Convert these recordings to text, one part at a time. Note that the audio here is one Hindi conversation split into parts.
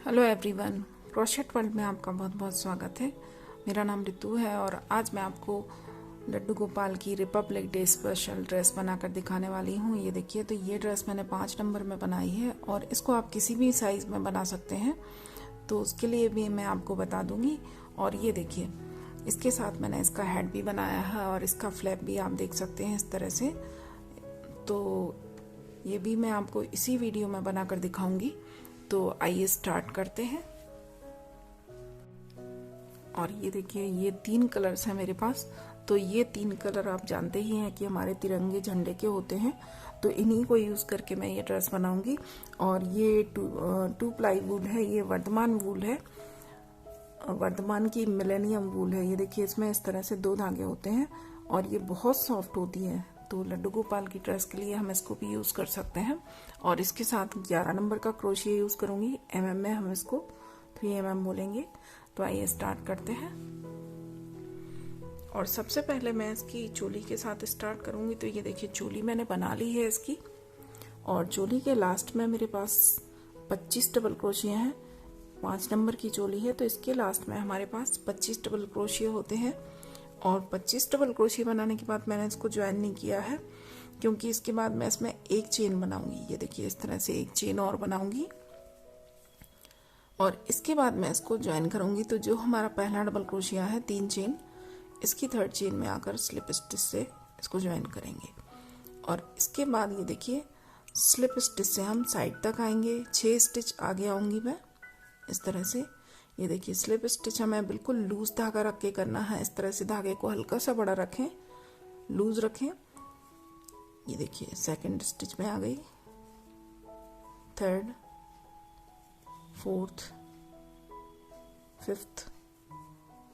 हेलो एवरीवन, क्रोशेट वर्ल्ड में आपका बहुत बहुत स्वागत है। मेरा नाम रितु है और आज मैं आपको लड्डू गोपाल की रिपब्लिक डे स्पेशल ड्रेस बनाकर दिखाने वाली हूँ। ये देखिए, तो ये ड्रेस मैंने 5 नंबर में बनाई है और इसको आप किसी भी साइज़ में बना सकते हैं, तो उसके लिए भी मैं आपको बता दूंगी। और ये देखिए, इसके साथ मैंने इसका हेड भी बनाया है और इसका फ्लैप भी आप देख सकते हैं इस तरह से। तो ये भी मैं आपको इसी वीडियो में बनाकर दिखाऊंगी। तो आइए स्टार्ट करते हैं। और ये देखिए, ये 3 कलर्स हैं मेरे पास। तो ये 3 कलर आप जानते ही हैं कि हमारे तिरंगे झंडे के होते हैं, तो इन्हीं को यूज़ करके मैं ये ड्रेस बनाऊंगी। और ये टू प्लाई वूल है, ये वर्धमान वूल है, वर्धमान की मिलेनियम वूल है। ये देखिए, इसमें इस तरह से 2 धागे होते हैं और ये बहुत सॉफ्ट होती है। तो लड्डू गोपाल की ड्रेस के लिए हम इसको भी यूज़ कर सकते हैं। और इसके साथ 11 नंबर का क्रोशिया यूज़ करूँगी। mm में हम इसको 3 mm बोलेंगे। तो आइए स्टार्ट करते हैं। और सबसे पहले मैं इसकी चोली के साथ स्टार्ट करूँगी। तो ये देखिए, चोली मैंने बना ली है इसकी। और चोली के लास्ट में मेरे पास 25 डबल क्रोशिया हैं। 5 नंबर की चोली है, तो इसके लास्ट में हमारे पास 25 डबल क्रोशिया होते हैं। और 25 डबल क्रोशिया बनाने के बाद मैंने इसको ज्वाइन नहीं किया है, क्योंकि इसके बाद मैं इसमें एक चेन बनाऊंगी। ये देखिए, इस तरह से एक चेन और बनाऊंगी और इसके बाद मैं इसको ज्वाइन करूंगी। तो जो हमारा पहला डबल क्रोशिया है 3 चेन, इसकी 3rd चेन में आकर स्लिप स्टिच से इसको ज्वाइन करेंगे। और इसके बाद ये देखिए, स्लिप स्टिच से हम साइड तक आएंगे। 6 स्टिच आगे आऊंगी मैं इस तरह से। ये देखिए, स्लिप स्टिच हमें बिल्कुल लूज धागा रख के करना है। इस तरह से धागे को हल्का सा बड़ा रखें, लूज रखें। ये देखिए, 2nd स्टिच में आ गई, 3rd, 4th, 5th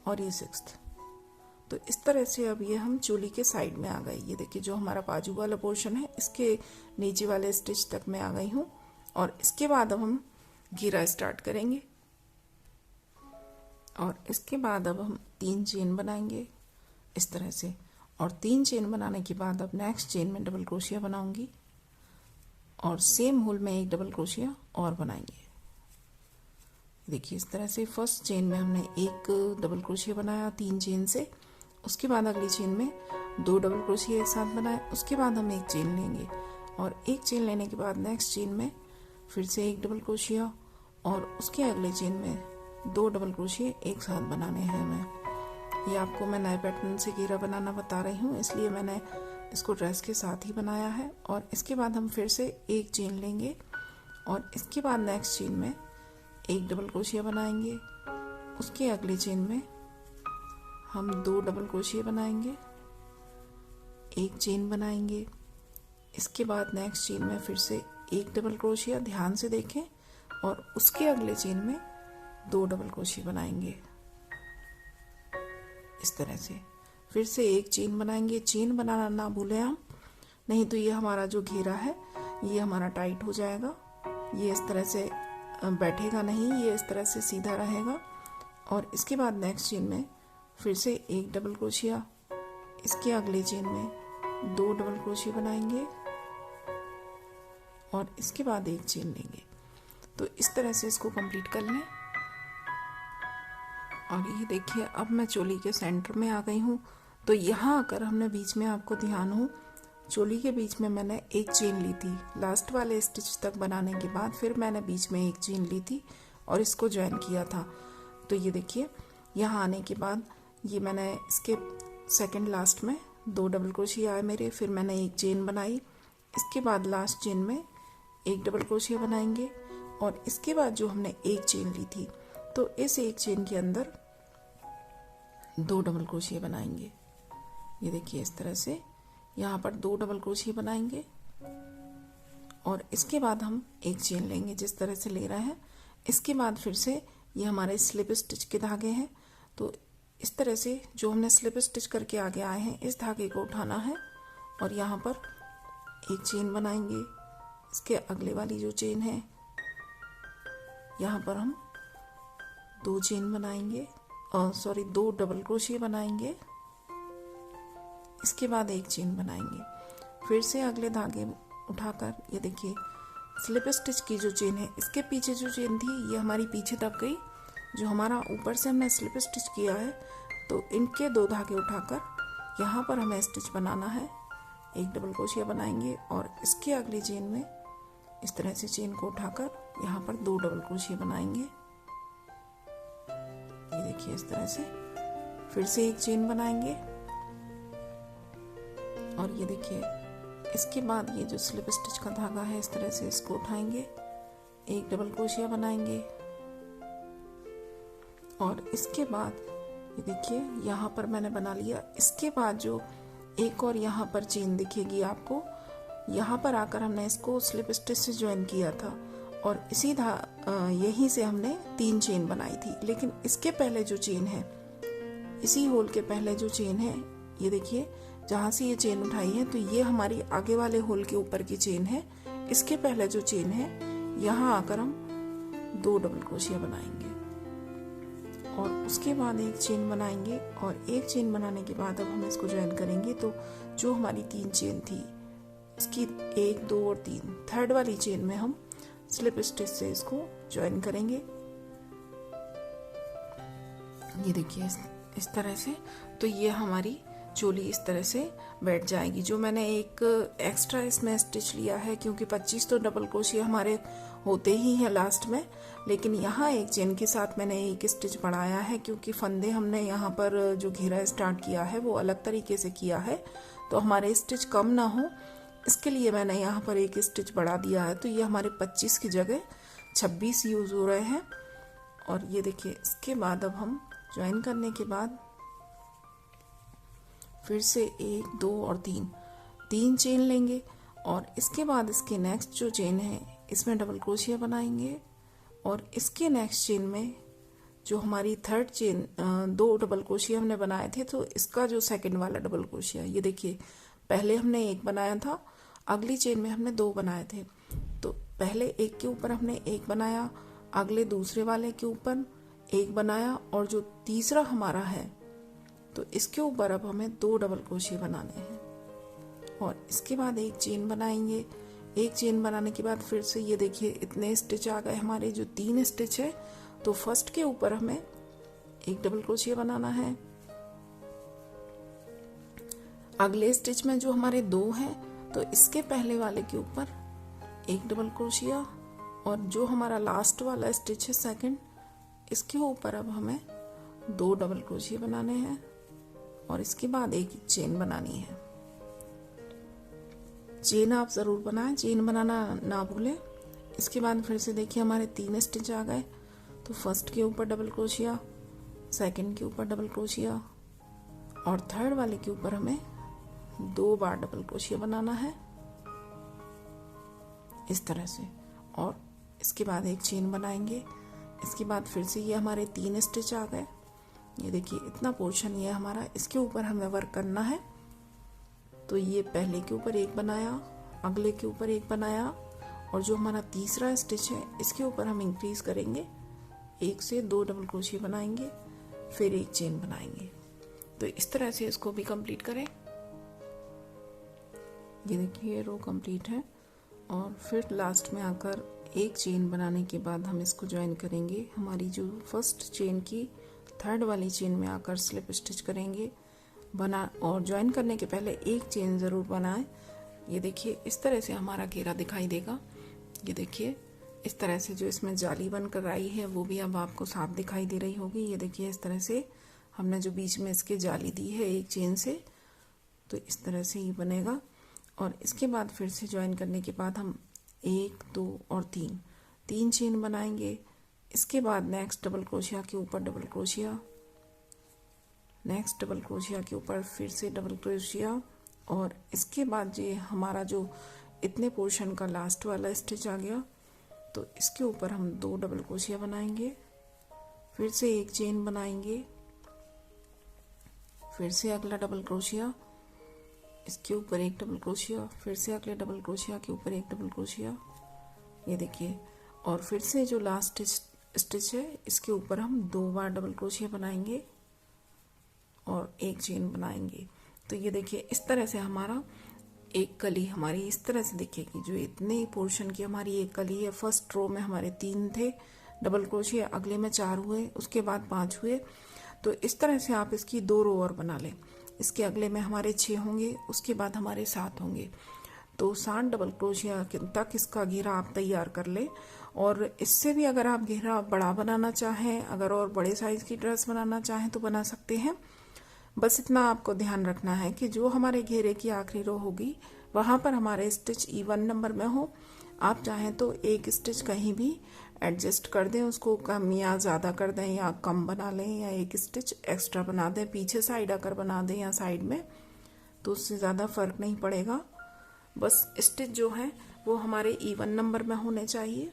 और ये 6th। तो इस तरह से अब ये हम चोली के साइड में आ गए। ये देखिए, जो हमारा बाजू वाला पोर्शन है, इसके नीचे वाले स्टिच तक मैं आ गई हूँ। और इसके बाद अब हम घेरा स्टार्ट करेंगे। और इसके बाद अब हम 3 चेन बनाएंगे इस तरह से। और 3 चेन बनाने के बाद अब नेक्स्ट चेन में डबल क्रोशिया बनाऊंगी और सेम होल में एक डबल क्रोशिया और बनाएंगे। देखिए, इस तरह से फर्स्ट चेन में हमने एक डबल क्रोशिया बनाया 3 चेन से। उसके बाद अगली चेन में 2 डबल क्रोशिया एक साथ बनाए। उसके बाद हम एक चेन लेंगे और एक चेन लेने के बाद नेक्स्ट चेन में फिर से एक डबल क्रोशिया और उसके अगले चेन में 2 डबल क्रोशिया एक साथ बनाने हैं हमें। ये आपको मैं नए पैटर्न से घेरा बनाना बता रही हूँ, इसलिए मैंने इसको ड्रेस के साथ ही बनाया है। और इसके बाद हम फिर से एक चेन लेंगे और इसके बाद नेक्स्ट चेन में एक डबल क्रोशिया बनाएंगे। उसके अगले चेन में हम 2 डबल क्रोशिया बनाएंगे, एक चेन बनाएंगे। इसके बाद नेक्स्ट चेन में फिर से एक डबल क्रोशिया, ध्यान से देखें, और उसके अगले चेन में 2 डबल क्रोशिया बनाएंगे इस तरह से। फिर से एक चेन बनाएंगे। चेन बनाना ना भूलें हम, नहीं तो ये हमारा जो घेरा है ये हमारा टाइट हो जाएगा। ये इस तरह से बैठेगा नहीं, ये इस तरह से सीधा रहेगा। और इसके बाद नेक्स्ट चेन में फिर से एक डबल क्रोशिया, इसके अगले चेन में 2 डबल क्रोशिया बनाएंगे और इसके बाद एक चेन लेंगे। तो इस तरह से इसको कंप्लीट कर लें। और ये देखिए, अब मैं चोली के सेंटर में आ गई हूँ। तो यहाँ आकर हमने बीच में, आपको ध्यान हो, चोली के बीच में मैंने एक चेन ली थी। लास्ट वाले स्टिच तक बनाने के बाद फिर मैंने बीच में एक चेन ली थी और इसको ज्वाइन किया था। तो ये देखिए, यहाँ आने के बाद ये मैंने इसके सेकंड लास्ट में 2 डबल क्रोशिया आए मेरे। फिर मैंने एक चेन बनाई। इसके बाद लास्ट चेन में एक डबल क्रोशिया बनाएंगे और इसके बाद जो हमने एक चेन ली थी, तो इस एक चेन के अंदर 2 डबल क्रोशिया बनाएंगे। ये देखिए, इस तरह से यहाँ पर 2 डबल क्रोशिया बनाएंगे और इसके बाद हम एक चेन लेंगे जिस तरह से ले रहे हैं। इसके बाद फिर से ये हमारे स्लिप स्टिच के धागे हैं। तो इस तरह से जो हमने स्लिप स्टिच करके आगे आए हैं, इस धागे को उठाना है और यहाँ पर एक चेन बनाएंगे। इसके अगले वाली जो चेन है, यहाँ पर हम 2 चेन बनाएंगे, 2 डबल क्रोशिया बनाएंगे। इसके बाद एक चेन बनाएंगे। फिर से अगले धागे उठाकर, ये देखिए, स्लिप स्टिच की जो चेन है, इसके पीछे जो चेन थी ये हमारी पीछे तक गई। जो हमारा ऊपर से हमने स्लिप स्टिच किया है, तो इनके 2 धागे उठाकर यहाँ पर हमें स्टिच बनाना है। एक डबल क्रोशिया बनाएंगे और इसके अगली चेन में इस तरह से चेन को उठाकर यहाँ पर 2 डबल क्रोशिया बनाएंगे। ये देखिए इस तरह से फिर से एक चेन बनाएंगे और ये देखिए इसके बाद ये जो स्लिप स्टिच का धागा है इस तरह से इसको उठाएंगे, एक डबल क्रोशिया बनाएंगे और इसके बाद ये देखिए यहाँ पर मैंने बना लिया। इसके बाद जो एक और यहाँ पर चेन दिखेगी आपको, यहाँ पर आकर हमने इसको स्लिप स्टिच से ज्वाइन किया था और यहीं से हमने 3 चेन बनाई थी। लेकिन इसके पहले जो चेन है, इसी होल के पहले जो चेन है, ये देखिए जहाँ से ये चेन उठाई है तो ये हमारी आगे वाले होल के ऊपर की चेन है। इसके पहले जो चेन है, यहाँ आकर हम 2 डबल क्रोशिया बनाएंगे और उसके बाद एक चेन बनाएंगे और एक चेन बनाने के बाद अब हम इसको ज्वाइन करेंगे। तो जो हमारी 3 चेन थी, इसकी 1, 2 और 3, थर्ड वाली चेन में हम स्लिप स्टिच से इसको ज्वाइन करेंगे। ये देखिए इस तरह से। तो ये हमारी चोली इस तरह से बैठ जाएगी। जो मैंने एक एक्स्ट्रा इसमें स्टिच लिया है, क्योंकि 25 तो डबल क्रोशिया हमारे होते ही हैं लास्ट में, लेकिन यहाँ एक चेन के साथ मैंने एक स्टिच बढ़ाया है, क्योंकि फंदे हमने यहाँ पर जो घेरा स्टार्ट किया है वो अलग तरीके से किया है, तो हमारे स्टिच कम ना हो, इसके लिए मैंने यहाँ पर एक स्टिच बढ़ा दिया है। तो ये हमारे 25 की जगह 26 यूज़ हो रहे हैं। और ये देखिए इसके बाद अब हम ज्वाइन करने के बाद फिर से 1, 2 और 3 चेन लेंगे और इसके बाद इसके नेक्स्ट जो चेन है इसमें डबल क्रोशिया बनाएंगे और इसके नेक्स्ट चेन में जो हमारी थर्ड चेन 2 डबल क्रोशिया हमने बनाए थे, तो इसका जो सेकंड वाला डबल क्रोशिया, ये देखिए पहले हमने 1 बनाया था, अगली चेन में हमने 2 बनाए थे। तो पहले एक के ऊपर हमने 1 बनाया, अगले दूसरे वाले के ऊपर 1 बनाया और जो तीसरा हमारा है तो इसके ऊपर अब हमें 2 डबल क्रोशिया बनाने हैं और इसके बाद एक चेन बनाएंगे। एक चेन बनाने के बाद फिर से ये देखिए इतने स्टिच आ गए हमारे, जो 3 स्टिच है। तो फर्स्ट के ऊपर हमें एक डबल क्रोशिया बनाना है, अगले स्टिच में जो हमारे 2 हैं तो इसके पहले वाले के ऊपर एक डबल क्रोशिया और जो हमारा लास्ट वाला स्टिच है सेकंड, इसके ऊपर अब हमें 2 डबल क्रोशिया बनाने हैं और इसके बाद एक चेन बनानी है। चेन आप जरूर बनाएं, चेन बनाना ना भूलें। इसके बाद फिर से देखिए हमारे 3 स्टिच आ गए। तो फर्स्ट के ऊपर डबल क्रोशिया, सेकंड के ऊपर डबल क्रोशिया और थर्ड वाले के ऊपर हमें 2 बार डबल क्रोशिया बनाना है इस तरह से। और इसके बाद एक चेन बनाएंगे। इसके बाद फिर से ये हमारे 3 स्टिच आ गए। ये देखिए इतना पोर्शन ये हमारा, इसके ऊपर हमें वर्क करना है। तो ये पहले के ऊपर 1 बनाया, अगले के ऊपर 1 बनाया और जो हमारा तीसरा स्टिच है इसके ऊपर हम इंक्रीज करेंगे, 1 से 2 डबल क्रोशिया बनाएंगे, फिर एक चेन बनाएंगे। तो इस तरह से इसको भी कंप्लीट करें। ये देखिए रो कंप्लीट है और फिर लास्ट में आकर एक चेन बनाने के बाद हम इसको ज्वाइन करेंगे। हमारी जो फर्स्ट चेन की थर्ड वाली चेन में आकर स्लिप स्टिच करेंगे और ज्वाइन करने के पहले एक चेन ज़रूर बनाएं। ये देखिए इस तरह से हमारा घेरा दिखाई देगा। ये देखिए इस तरह से जो इसमें जाली बनकर आई है वो भी अब आपको साफ दिखाई दे रही होगी। ये देखिए इस तरह से हमने जो बीच में इसके जाली दी है एक चेन से, तो इस तरह से ही बनेगा। और इसके बाद फिर से ज्वाइन करने के बाद हम 1, 2 और 3 चेन बनाएंगे। इसके बाद नेक्स्ट डबल क्रोशिया के ऊपर double crochet, next double crochet के ऊपर फिर से डबल क्रोशिया और इसके बाद ये हमारा जो इतने पोर्शन का लास्ट वाला स्टिच आ गया, तो इसके ऊपर हम 2 डबल क्रोशिया बनाएंगे, फिर से एक चेन बनाएंगे, फिर से अगला डबल क्रोशिया, इसके ऊपर एक डबल क्रोशिया, फिर से अगले डबल क्रोशिया के ऊपर एक डबल क्रोशिया। ये देखिए और फिर से जो लास्ट स्टिच है इसके ऊपर हम 2 बार डबल क्रोशिया बनाएंगे और एक चेन बनाएंगे। तो ये देखिए इस तरह से हमारा एक कली हमारी इस तरह से दिखेगी। जो इतने पोर्शन की हमारी एक कली है, फर्स्ट रो में हमारे 3 थे डबल क्रोशिया, अगले में 4 हुए, उसके बाद 5 हुए। तो इस तरह से आप इसकी 2 रो और बना लें। इसके अगले में हमारे 6 होंगे, उसके बाद हमारे 7 होंगे। तो 7 डबल क्रोशिया तक इसका घेरा आप तैयार कर लें। और इससे भी अगर आप घेरा बड़ा बनाना चाहें, अगर और बड़े साइज की ड्रेस बनाना चाहें तो बना सकते हैं। बस इतना आपको ध्यान रखना है कि जो हमारे घेरे की आखिरी रो होगी वहाँ पर हमारे स्टिच इवन नंबर में हो। आप चाहें तो एक स्टिच कहीं भी एडजस्ट कर दें, उसको कम या ज़्यादा कर दें या कम बना लें, या एक स्टिच एक्स्ट्रा बना दें, पीछे साइड आकर बना दें या साइड में, तो उससे ज़्यादा फ़र्क नहीं पड़ेगा। बस स्टिच जो है वो हमारे इवन नंबर में होने चाहिए।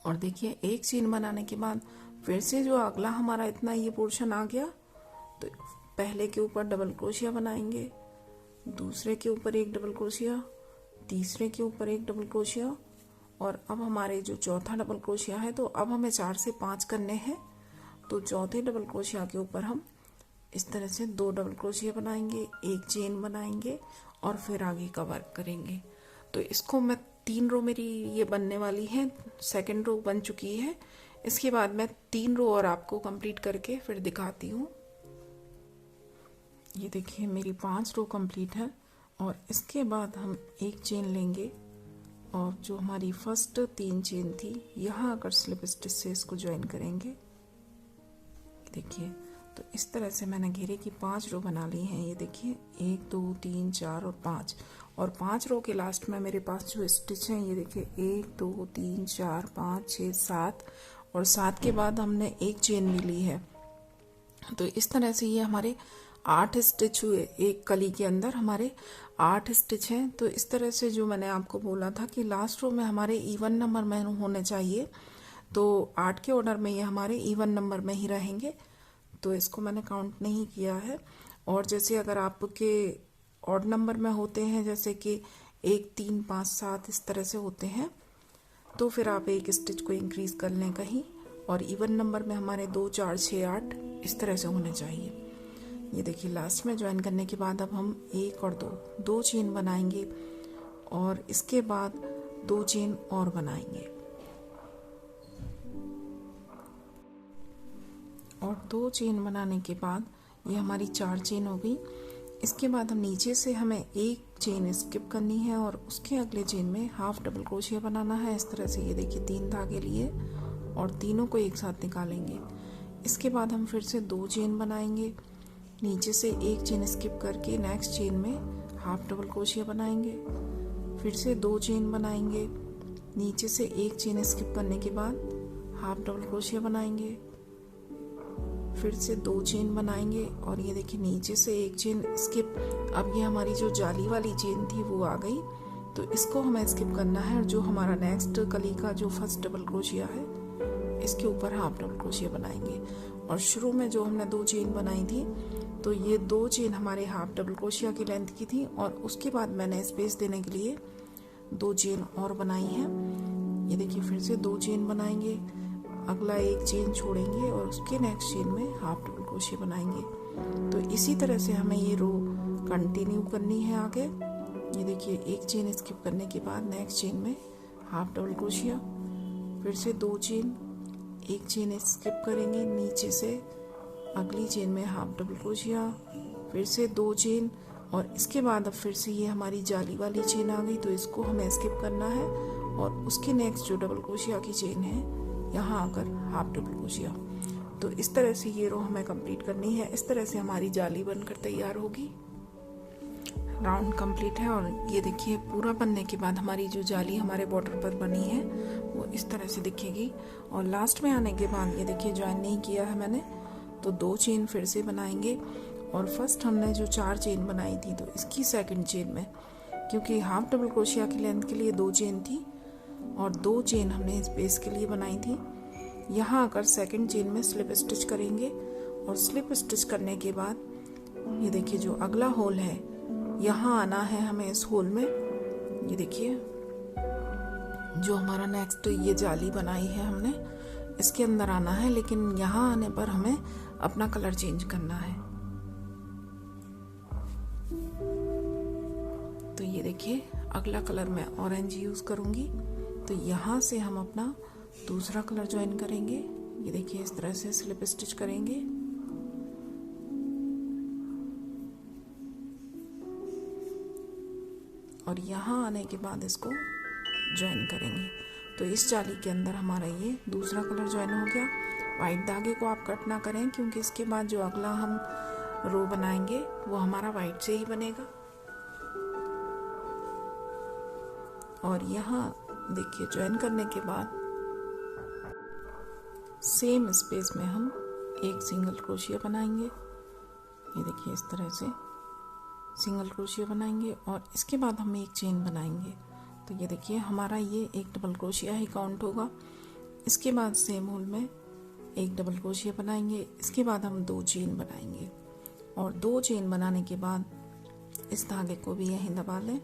और देखिए एक चेन बनाने के बाद फिर से जो अगला हमारा इतना ये पोर्शन आ गया, तो पहले के ऊपर डबल क्रोशिया बनाएंगे, दूसरे के ऊपर एक डबल क्रोशिया, तीसरे के ऊपर एक डबल क्रोशिया, और अब हमारे जो चौथा डबल क्रोशिया है, तो अब हमें 4 से 5 करने हैं। तो चौथे डबल क्रोशिया के ऊपर हम इस तरह से 2 डबल क्रोशिया बनाएंगे, एक चेन बनाएंगे और फिर आगे का वर्क करेंगे। तो इसको मैं 3 रो मेरी ये बनने वाली है, सेकंड रो बन चुकी है। इसके बाद मैं 3 रो और आपको कंप्लीट करके फिर दिखाती हूँ। ये देखिए मेरी 5 रो कंप्लीट है। और इसके बाद हम एक चेन लेंगे और जो हमारी फर्स्ट 3 चेन थी यहाँ आकर स्लिप स्टिच से इसको ज्वाइन करेंगे। देखिए तो इस तरह से मैंने घेरे की 5 रो बना ली हैं। ये देखिए 1 2 3 4 और 5, और 5 रो के लास्ट में मेरे पास जो स्टिच हैं ये देखिए 1 2 3 4 5 6 7, और 7 के बाद हमने एक चेन भी ली है। तो इस तरह से ये हमारे 8 स्टिच हुए। एक कली के अंदर हमारे 8 स्टिच हैं। तो इस तरह से जो मैंने आपको बोला था कि लास्ट रो में हमारे इवन नंबर में होने चाहिए, तो 8 के ऑर्डर में ये हमारे इवन नंबर में ही रहेंगे। तो इसको मैंने काउंट नहीं किया है। और जैसे अगर आपके ऑड नंबर में होते हैं, जैसे कि 1 3 5 7 इस तरह से होते हैं, तो फिर आप एक स्टिच को इंक्रीज कर लें कहीं। और इवन नंबर में हमारे 2 4 6 8 इस तरह से होने चाहिए। ये देखिए लास्ट में ज्वाइन करने के बाद अब हम 1 और 2 चेन बनाएंगे, और इसके बाद 2 चेन और बनाएंगे, और 2 चेन बनाने के बाद ये हमारी 4 चेन हो गई। इसके बाद हम नीचे से हमें एक चेन स्किप करनी है और उसके अगले चेन में हाफ डबल क्रोशिया बनाना है। इस तरह से ये देखिए 3 धागे लिए और तीनों को एक साथ निकालेंगे। इसके बाद हम फिर से 2 चेन बनाएंगे, नीचे से एक चेन स्किप करके नेक्स्ट चेन में हाफ डबल क्रोशिया बनाएंगे, फिर से 2 चेन बनाएंगे, नीचे से एक चेन स्किप करने के बाद हाफ डबल क्रोशिया बनाएंगे, फिर से 2 चेन बनाएंगे, और ये देखिए नीचे से एक चेन स्किप। अब ये हमारी जो जाली वाली चेन थी वो आ गई, तो इसको हमें स्किप करना है। और जो हमारा नेक्स्ट कली का जो फर्स्ट डबल क्रोशिया है इसके ऊपर हाफ डबल क्रोशिया बनाएंगे। और शुरू में जो हमने 2 चेन बनाई थी, तो ये 2 चेन हमारे हाफ डबल क्रोशिया की लेंथ की थी, और उसके बाद मैंने स्पेस देने के लिए 2 चेन और बनाई हैं। ये देखिए फिर से 2 चेन बनाएंगे, अगला एक चेन छोड़ेंगे और उसके नेक्स्ट चेन में हाफ डबल क्रोशिया बनाएंगे। तो इसी तरह से हमें ये रो कंटिन्यू करनी है आगे। ये देखिए एक चेन स्किप करने के बाद नेक्स्ट चेन में हाफ डबल क्रोशिया, फिर से 2 चेन, एक चेन स्किप करेंगे, नीचे से अगली चेन में हाफ डबल क्रोशिया, फिर से 2 चेन, और इसके बाद अब फिर से ये हमारी जाली वाली चेन आ गई, तो इसको हमें स्किप करना है और उसके नेक्स्ट जो डबल क्रोशिया की चेन है यहाँ आकर हाफ डबल क्रोशिया। तो इस तरह से ये रो हमें कंप्लीट करनी है। इस तरह से हमारी जाली बनकर तैयार होगी। राउंड कंप्लीट है, और ये देखिए पूरा बनने के बाद हमारी जो जाली हमारे बॉर्डर पर बनी है वो इस तरह से दिखेगी। और लास्ट में आने के बाद ये देखिए ज्वाइन नहीं किया है मैंने, तो 2 चेन फिर से बनाएंगे। और फर्स्ट हमने जो 4 चेन बनाई थी, तो इसकी सेकंड चेन में, क्योंकि हाफ डबल क्रोशिया की लेंथ के लिए 2 चेन थी और 2 चेन हमने स्पेस के लिए बनाई थी, यहाँ आकर सेकंड चेन में स्लिप स्टिच करेंगे। और स्लिप स्टिच करने के बाद ये देखिए जो अगला होल है यहाँ आना है हमें। इस होल में ये देखिए जो हमारा नेक्स्ट ये जाली बनाई है हमने, इसके अंदर आना है, लेकिन यहाँ आने पर हमें अपना कलर चेंज करना है। तो ये देखिए अगला कलर मैं ऑरेंज यूज करूंगी। तो यहाँ से हम अपना दूसरा कलर ज्वाइन करेंगे। ये देखिए इस तरह से स्लिप स्टिच करेंगे और यहाँ आने के बाद इसको ज्वाइन करेंगे। तो इस जाली के अंदर हमारा ये दूसरा कलर ज्वाइन हो गया। वाइट धागे को आप कट ना करें, क्योंकि इसके बाद जो अगला हम रो बनाएंगे वो हमारा वाइट से ही बनेगा। और यहाँ देखिए ज्वाइन करने के बाद सेम स्पेस में हम एक सिंगल क्रोशिया बनाएंगे। ये देखिए इस तरह से सिंगल क्रोशिया बनाएंगे और इसके बाद हम एक चेन बनाएंगे। तो ये देखिए हमारा ये एक डबल क्रोशिया ही काउंट होगा। इसके बाद सेम होल में एक डबल क्रोशिया बनाएंगे। इसके बाद हम 2 चेन बनाएंगे और 2 चेन बनाने के बाद इस धागे को भी यहीं दबा लें।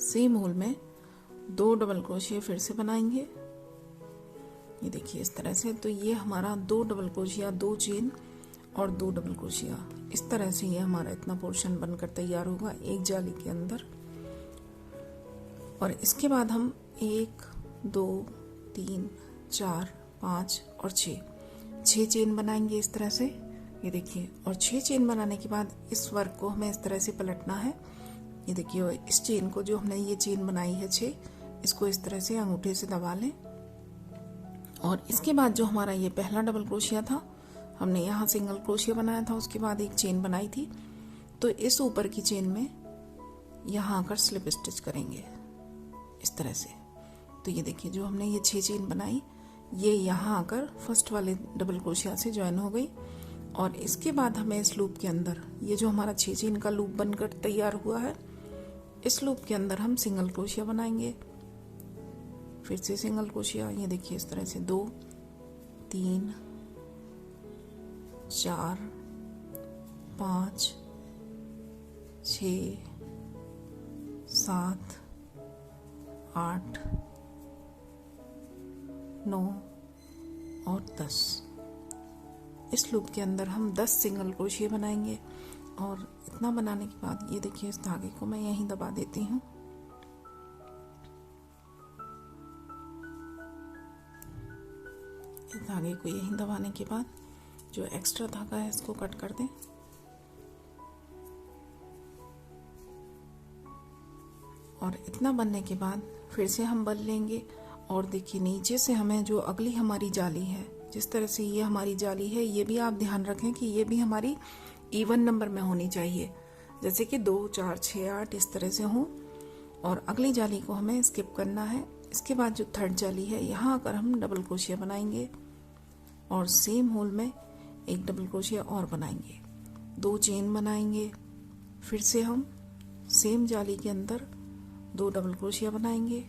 सेम होल में 2 डबल क्रोशिया फिर से बनाएंगे। ये देखिए इस तरह से। तो ये हमारा 2 डबल क्रोशिया, 2 चेन और 2 डबल क्रोशिया, इस तरह से ये हमारा इतना पोर्शन बनकर तैयार होगा एक जाली के अंदर। और इसके बाद हम 1 2 3 4 5 और 6 चेन बनाएंगे इस तरह से। ये देखिए, और 6 चेन बनाने के बाद इस वर्क को हमें इस तरह से पलटना है। ये देखिए इस चेन को, जो हमने ये चेन बनाई है 6, इसको इस तरह से अंगूठे से दबा लें। और इसके बाद जो हमारा ये पहला डबल क्रोशिया था, हमने यहाँ सिंगल क्रोशिया बनाया था, उसके बाद एक चेन बनाई थी। तो इस ऊपर की चेन में यहाँ आकर स्लिप स्टिच करेंगे इस तरह से। तो ये देखिए जो हमने ये 6 चेन बनाई, ये यहाँ आकर फर्स्ट वाले डबल क्रोशिया से ज्वाइन हो गई। और इसके बाद हमें इस लूप के अंदर, ये जो हमारा 6 चेन का लूप बनकर तैयार हुआ है, इस लूप के अंदर हम सिंगल क्रोशिया बनाएंगे। फिर से सिंगल क्रोशिया, ये देखिए इस तरह से 2 3 4 5 6 7 8 9 और 10। इस लूप के अंदर हम 10 सिंगल क्रोशिया बनाएंगे। और इतना बनाने के बाद ये देखिए इस धागे को मैं यहीं दबा देती हूँ। इस धागे को यहीं दबाने के बाद जो एक्स्ट्रा धागा है इसको कट कर दें। और इतना बनने के बाद फिर से हम बल लेंगे। और देखिए नीचे से हमें जो अगली हमारी जाली है, जिस तरह से ये हमारी जाली है, ये भी आप ध्यान रखें कि ये भी हमारी इवन नंबर में होनी चाहिए, जैसे कि 2 4 6 8 इस तरह से हो। और अगली जाली को हमें स्किप करना है। इसके बाद जो थर्ड जाली है, यहाँ आकर हम डबल क्रोशिया बनाएंगे और सेम होल में एक डबल क्रोशिया और बनाएंगे, 2 चेन बनाएंगे। फिर से हम सेम जाली के अंदर 2 डबल क्रोशिया बनाएंगे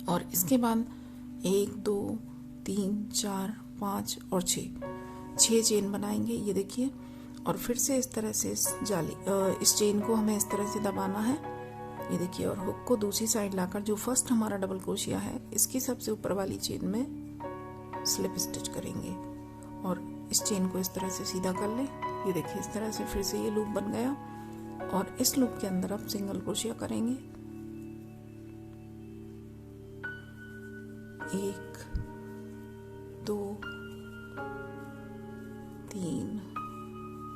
और इसके बाद 1 2 3 4 5 और 6 चेन बनाएंगे। ये देखिए, और फिर से इस तरह से इस चेन को हमें इस तरह से दबाना है। ये देखिए, और हुक को दूसरी साइड लाकर जो फर्स्ट हमारा डबल क्रोशिया है, इसकी सबसे ऊपर वाली चेन में स्लिप स्टिच करेंगे और इस चेन को इस तरह से सीधा कर लें। ये देखिए इस तरह से फिर से ये लूप बन गया। और इस लूप के अंदर अब सिंगल क्रोशिया करेंगे। 1 2 3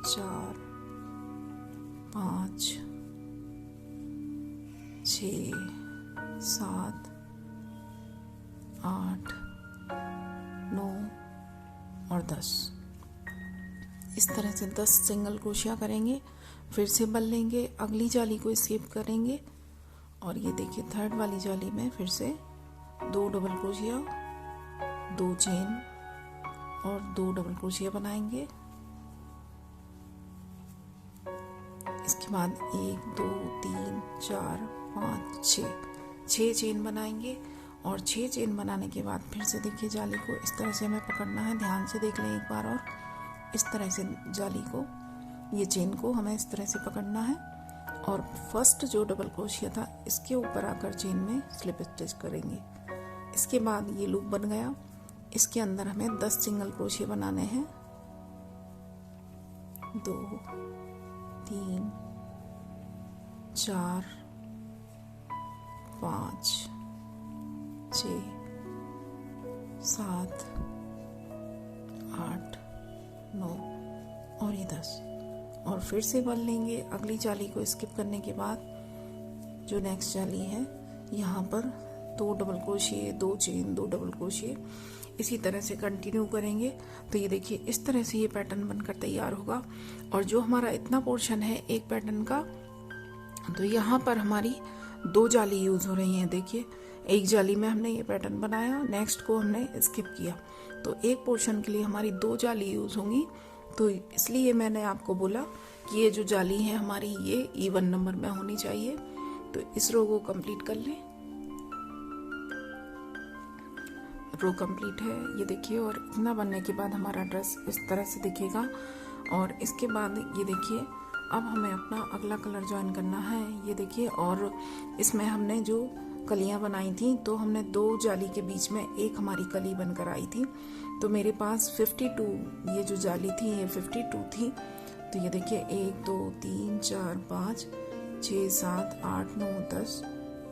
4 5 6 7 8 9 और 10। इस तरह से 10 सिंगल क्रोशिया करेंगे। फिर से बल लेंगे, अगली जाली को स्किप करेंगे और ये देखिए थर्ड वाली जाली में फिर से 2 डबल क्रोशिया, 2 चेन और 2 डबल क्रोशिया बनाएंगे। इसके बाद 1 2 3 4 5 6 चेन बनाएंगे और 6 चेन बनाने के बाद फिर से देखिए जाली को इस तरह से हमें पकड़ना है। ध्यान से देख लें एक बार, और इस तरह से जाली को, ये चेन को हमें इस तरह से पकड़ना है और फर्स्ट जो डबल क्रोशिया था इसके ऊपर आकर चेन में स्लिप स्टिच करेंगे। इसके बाद ये लूप बन गया। इसके अंदर हमें 10 सिंगल क्रोशिया बनाने हैं। 2 3 4 5 6 7 8 9 और ये 10 और फिर से बन लेंगे। अगली जाली को स्किप करने के बाद जो नेक्स्ट जाली है यहाँ पर 2 double crochet, 2 chain, 2 double crochet, इसी तरह से कंटिन्यू करेंगे। तो ये देखिए इस तरह से ये पैटर्न बनकर तैयार होगा। और जो हमारा इतना पोर्शन है एक पैटर्न का, तो यहाँ पर हमारी 2 जाली यूज हो रही हैं। देखिए एक जाली में हमने ये पैटर्न बनाया, नेक्स्ट को हमने स्किप किया, तो एक पोर्शन के लिए हमारी 2 जाली यूज होंगी। तो इसलिए मैंने आपको बोला कि ये जो जाली है हमारी ये इवन नंबर में होनी चाहिए। तो इस रो को कंप्लीट कर लें। रो कंप्लीट है ये देखिए। और इतना बनने के बाद हमारा ड्रेस इस तरह से दिखेगा। और इसके बाद ये देखिए अब हमें अपना अगला कलर ज्वाइन करना है। ये देखिए और इसमें हमने जो कलियां बनाई थी, तो हमने 2 जाली के बीच में एक हमारी कली बनकर आई थी। तो मेरे पास 52 ये जो जाली थी ये 52 थी। तो ये देखिए 1 2 3 4 5 6 7 8 9 10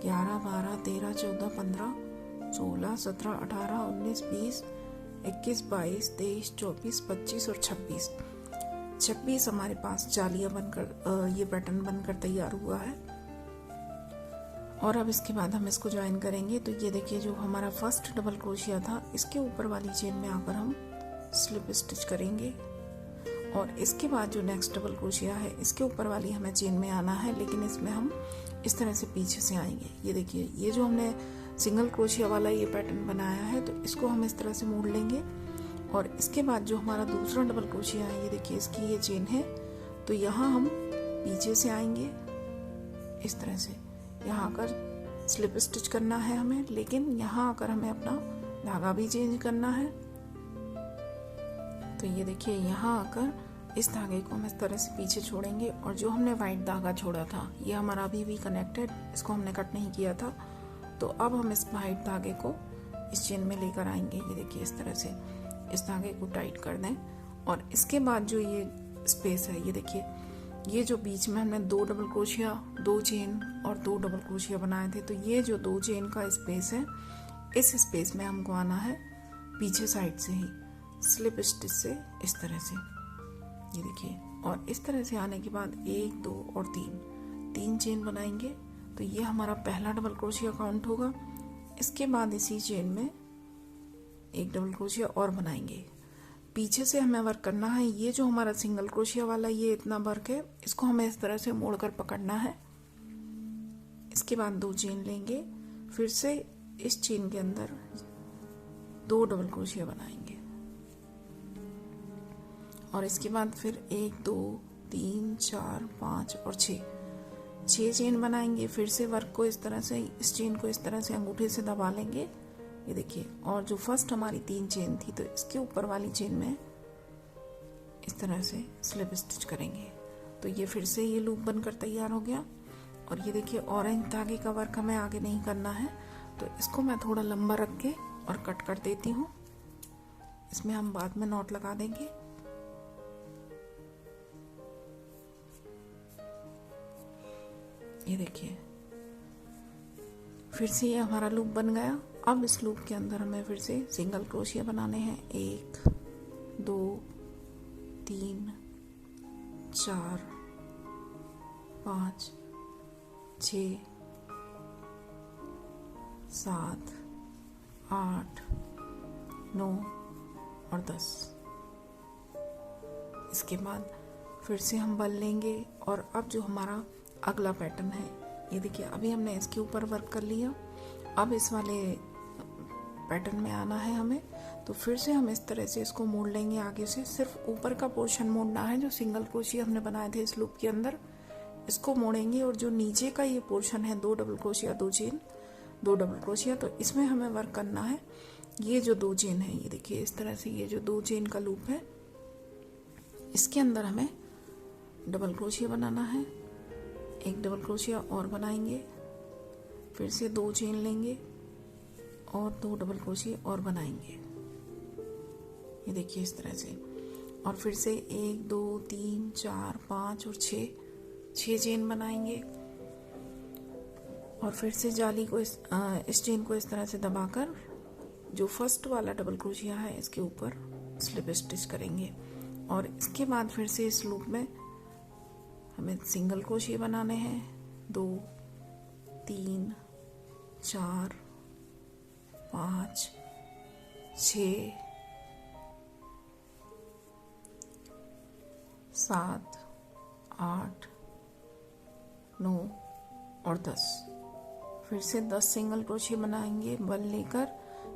11 12 13 14 15 16 17 18 19 20 21 22 23 24 25 और 26 हमारे पास जालियां बनकर ये पैटर्न बनकर तैयार हुआ है। और अब इसके बाद हम इसको ज्वाइन करेंगे। तो ये देखिए जो हमारा फर्स्ट डबल क्रोशिया था, इसके ऊपर वाली चेन में आकर हम स्लिप स्टिच करेंगे। और इसके बाद जो नेक्स्ट डबल क्रोशिया है, इसके ऊपर वाली हमें चेन में आना है, लेकिन इसमें हम इस तरह से पीछे से आएंगे। ये देखिए ये जो हमने सिंगल क्रोशिया वाला ये पैटर्न बनाया है, तो इसको हम इस तरह से मोड़ लेंगे। और इसके बाद जो हमारा दूसरा डबल क्रोशिया है, ये देखिए इसकी ये चेन है, तो यहाँ हम पीछे से आएंगे इस तरह से। यहाँ आकर स्लिप स्टिच करना है हमें, लेकिन यहाँ आकर हमें अपना धागा भी चेंज करना है। तो ये देखिए यहाँ आकर इस धागे को हम इस तरह से पीछे छोड़ेंगे। और जो हमने वाइट धागा छोड़ा था ये हमारा अभी भी कनेक्टेड, इसको हमने कट नहीं किया था। तो अब हम इस वाइट धागे को इस चेन में लेकर आएंगे। ये देखिए इस तरह से इस धागे को टाइट कर दें। और इसके बाद जो ये स्पेस है, ये देखिए ये जो बीच में हमने 2 डबल क्रोशिया, 2 चेन और 2 डबल क्रोशिया बनाए थे, तो ये जो 2 चेन का स्पेस है, इस स्पेस में हमको आना है पीछे साइड से ही स्लिप स्टिच से इस तरह से। ये देखिए और इस तरह से आने के बाद 1 2 और 3 चेन बनाएंगे। तो ये हमारा पहला डबल क्रोशिया काउंट होगा। इसके बाद इसी चेन में एक डबल क्रोशिया और बनाएंगे। पीछे से हमें वर्क करना है। ये जो हमारा सिंगल क्रोशिया वाला ये इतना वर्क है, इसको हमें इस तरह से मोड़कर पकड़ना है। इसके बाद 2 चेन लेंगे, फिर से इस चेन के अंदर 2 डबल क्रोशिया बनाएंगे। और इसके बाद फिर 1 2 3 4 5 और 6 चेन बनाएंगे। फिर से वर्क को इस तरह से, इस चेन को इस तरह से अंगूठे से दबा लेंगे। ये देखिए और जो फर्स्ट हमारी 3 चेन थी, तो इसके ऊपर वाली चेन में इस तरह से स्लिप स्टिच करेंगे। तो ये फिर से ये लूप बनकर तैयार हो गया। और ये देखिए ऑरेंज धागे का वर्क हमें आगे नहीं करना है, तो इसको मैं थोड़ा लंबा रख के और कट कर देती हूँ। इसमें हम बाद में नॉट लगा देंगे। ये देखिए फिर से ये हमारा लूप बन गया। अब इस लूप के अंदर हमें फिर से सिंगल क्रोशिया बनाने हैं। 1 2 3 4 5 6 7 8 9 और 10। इसके बाद फिर से हम बल लेंगे। और अब जो हमारा अगला पैटर्न है, ये देखिए अभी हमने इसके ऊपर वर्क कर लिया। अब इस वाले पैटर्न में आना है हमें। तो फिर से हम इस तरह से इसको मोड़ लेंगे आगे से। सिर्फ ऊपर का पोर्शन मोड़ना है, जो सिंगल क्रोशिया हमने बनाए थे इस लूप के अंदर, इसको मोड़ेंगे। और जो नीचे का ये पोर्शन है 2 double crochet 2 chain 2 double crochet, तो इसमें हमें वर्क करना है। ये जो 2 चेन है, ये देखिए इस तरह से ये जो 2 चेन का लूप है, इसके अंदर हमें डबल क्रोशिया बनाना है। एक डबल क्रोशिया और बनाएंगे, फिर से 2 चेन लेंगे और 2 डबल क्रोशिया और बनाएंगे। ये देखिए इस तरह से। और फिर से 1 2 3 4 5 और 6 चेन बनाएंगे। और फिर से जाली को इस चेन को इस तरह से दबाकर जो फर्स्ट वाला डबल क्रोशिया है इसके ऊपर स्लिप स्टिच करेंगे। और इसके बाद फिर से इस लूप में हमें सिंगल क्रोशिया बनाने हैं। 2 3 4 5 6 7 8 9 और 10। फिर से 10 सिंगल क्रोशिया बनाएंगे बल लेकर।